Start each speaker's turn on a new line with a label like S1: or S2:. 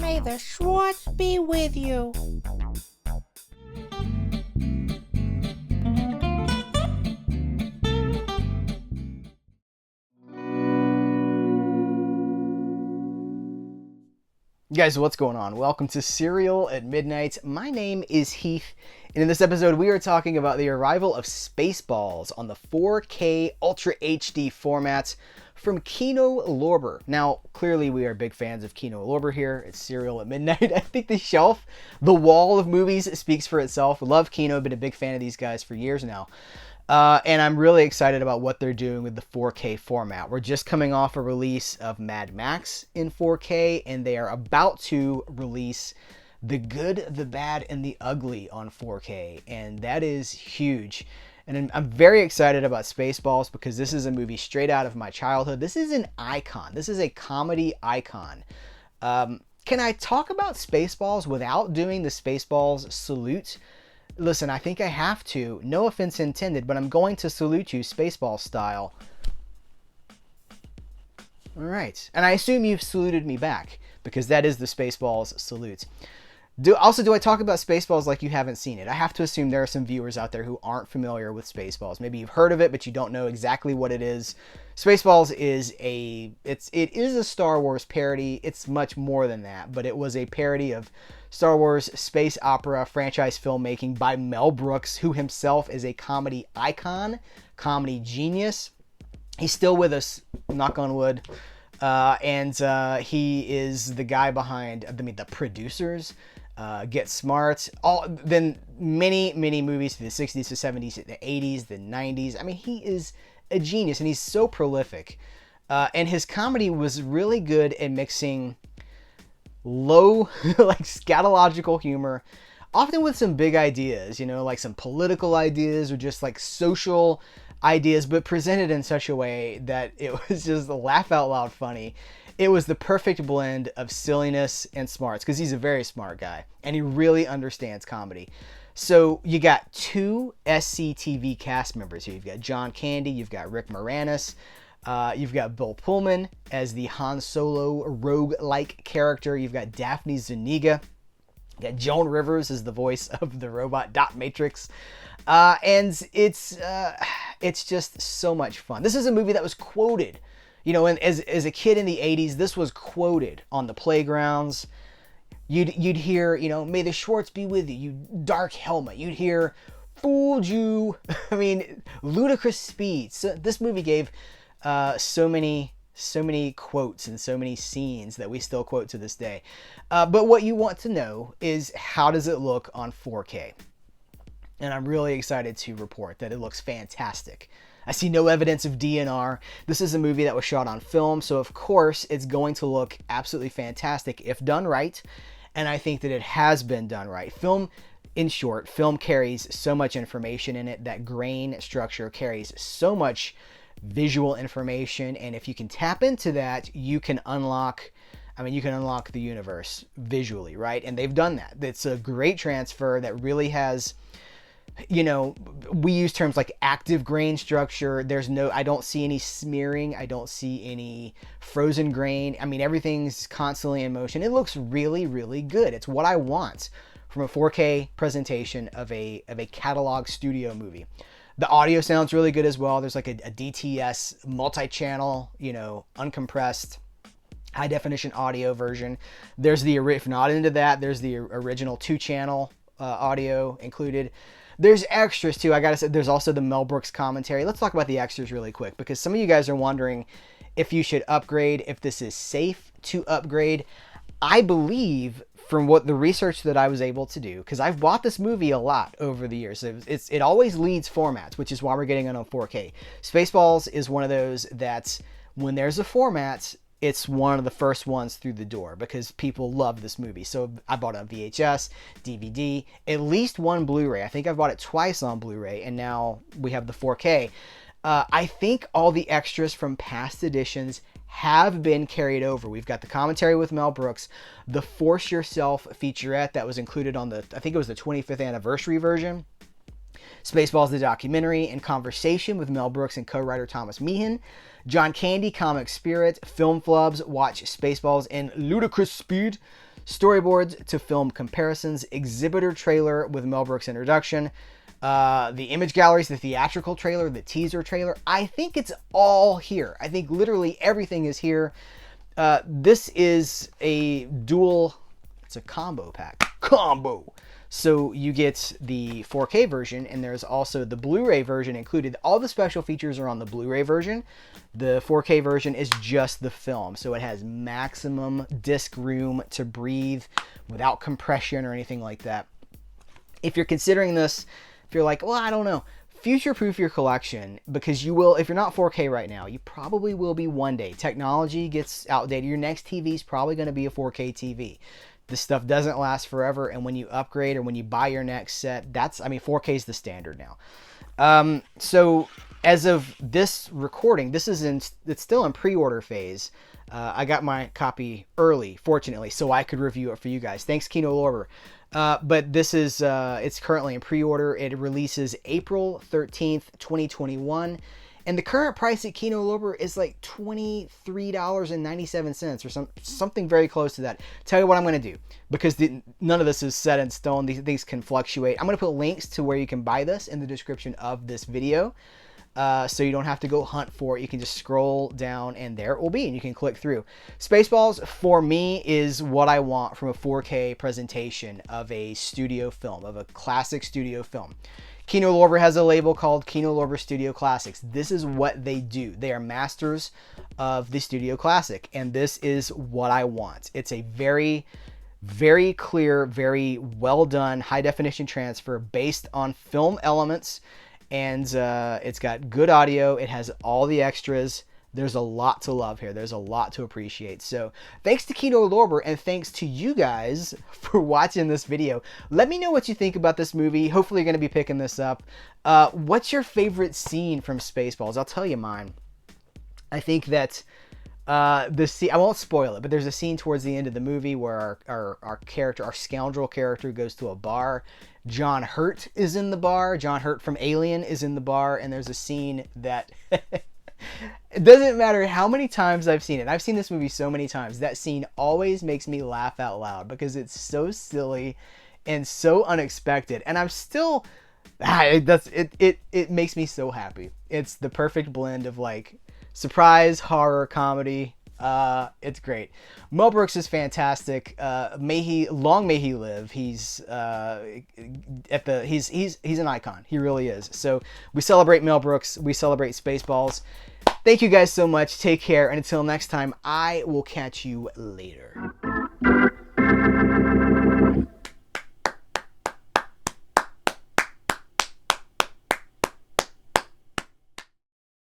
S1: May the Schwartz be with you.
S2: Guys, what's going on? Welcome to Serial at Midnight. My name is Heath, and in this episode we are talking about the arrival of Spaceballs on the 4K Ultra HD format from Kino Lorber. Now, clearly we are big fans of Kino Lorber here. It's Serial at Midnight. I think the wall of movies speaks for itself. Love Kino, been a big fan of these guys for years now. And I'm really excited about what they're doing with the 4K format. We're just coming off a release of Mad Max in 4K, and they are about to release The Good, the Bad, and the Ugly on 4K, and that is huge. And I'm very excited about Spaceballs because this is a movie straight out of my childhood. This is an icon. This is a comedy icon. Can I talk about Spaceballs without doing the Spaceballs salute? Listen, I think I have to. No offense intended, but I'm going to salute you Spaceballs style. All right. And I assume you've saluted me back because that is the Spaceballs salute. Do I talk about Spaceballs like you haven't seen it? I have to assume there are some viewers out there who aren't familiar with Spaceballs. Maybe you've heard of it, but you don't know exactly what it is. Spaceballs is it is a Star Wars parody. It's much more than that, but it was a parody of Star Wars space opera franchise filmmaking by Mel Brooks, who himself is a comedy icon, comedy genius. He's still with us, knock on wood. And he is the guy behind, the producers, Get Smart, then many movies from the 60s, the 70s, the 80s, the 90s. I mean, he is a genius, and he's so prolific. And his comedy was really good at mixing low, like scatological humor, often with some big ideas, like some political ideas or just like social ideas, but presented in such a way that it was just laugh out loud funny. It was the perfect blend of silliness and smarts because he's a very smart guy and he really understands comedy. So you got two SCTV cast members here. You've got John Candy, you've got Rick Moranis, you've got Bill Pullman as the Han Solo rogue-like character. You've got Daphne Zuniga. You got Joan Rivers as the voice of the robot Dot Matrix. And it's just so much fun. This is a movie that was quoted. And as a kid in the 80s, this was quoted on the playgrounds. You'd hear, may the Schwartz be with you, you dark helmet. You'd hear, fooled you. I mean, ludicrous speed. So this movie gave so many quotes and so many scenes that we still quote to this day. But what you want to know is, how does it look on 4K? And I'm really excited to report that it looks fantastic. I see no evidence of DNR. This is a movie that was shot on film, so of course it's going to look absolutely fantastic if done right. And I think that it has been done right. In short, film carries so much information in it. That grain structure carries so much visual information, and if you can tap into that, you can unlock the universe visually, right? And they've done that. It's a great transfer that really has, we use terms like active grain structure. I don't see any smearing. I don't see any frozen grain. I mean, everything's constantly in motion. It looks really, really good. It's what I want from a 4K presentation of a catalog studio movie. The audio sounds really good as well. There's like a DTS multi-channel, uncompressed, high definition audio version. There's if not into that, there's the original 2-channel audio included. There's extras too. I gotta say, there's also the Mel Brooks commentary. Let's talk about the extras really quick because some of you guys are wondering if you should upgrade, if this is safe to upgrade. I believe, from what the research that I was able to do, because I've bought this movie a lot over the years. It always leads formats, which is why we're getting it on 4K. Spaceballs is one of those that when there's a format, it's one of the first ones through the door because people love this movie. So I bought it on VHS, DVD, at least one Blu-ray. I think I've bought it twice on Blu-ray, and now we have the 4K. I think all the extras from past editions have been carried over. We've got the commentary with Mel Brooks, the Force Yourself featurette that was included on I think it was the 25th anniversary version, Spaceballs the documentary, and conversation with Mel Brooks and co-writer Thomas Meehan, John Candy, comic spirit, film flubs, watch Spaceballs in ludicrous speed, storyboards to film comparisons, exhibitor trailer with Mel Brooks introduction, the image galleries, the theatrical trailer, the teaser trailer. I think it's all here. I think literally everything is here. This is a it's a combo pack. Combo! So you get the 4K version, and there's also the Blu-ray version included. All the special features are on the Blu-ray version. The 4K version is just the film, so it has maximum disc room to breathe without compression or anything like that. If you're considering this, if you're like, well, I don't know, future-proof your collection, because you will, if you're not 4K right now, you probably will be one day. Technology gets outdated. Your next TV is probably going to be a 4K TV. This stuff doesn't last forever, and when you upgrade or when you buy your next set, 4K is the standard now. So as of this recording, it's still in pre-order phase. I got my copy early, fortunately, so I could review it for you guys. Thanks, Kino Lorber. But this is, it's currently in pre-order. It releases April 13th, 2021. And the current price at Kino Lorber is like $23.97 or something very close to that. Tell you what I'm going to do, because none of this is set in stone. These things can fluctuate. I'm going to put links to where you can buy this in the description of this video. So you don't have to go hunt for it. You can just scroll down and there it will be, and you can click through. Spaceballs, for me, is what I want from a 4K presentation of a studio film, of a classic studio film. Kino Lorber has a label called Kino Lorber Studio Classics. This is what they do. They are masters of the studio classic, and this is what I want. It's a very, very clear, very well done high definition transfer based on film elements, and it's got good audio. It has all the extras. There's a lot to love here. There's a lot to appreciate. So thanks to Kino Lorber, and thanks to you guys for watching this video. Let me know what you think about this movie. Hopefully you're going to be picking this up. What's your favorite scene from Spaceballs? I'll tell you mine. I think that the scene, I won't spoil it, but there's a scene towards the end of the movie where our character, our scoundrel character, goes to a bar. John Hurt is in the bar. John Hurt from Alien is in the bar, and there's a scene that... It doesn't matter how many times I've seen it. I've seen this movie so many times. That scene always makes me laugh out loud because it's so silly and so unexpected. And I'm still... It makes me so happy. It's the perfect blend of like surprise, horror, comedy. It's great. Mel Brooks is fantastic. Long may he live. He's he's an icon. He really is. So we celebrate Mel Brooks. We celebrate Spaceballs. Thank you guys so much. Take care. And until next time, I will catch you later.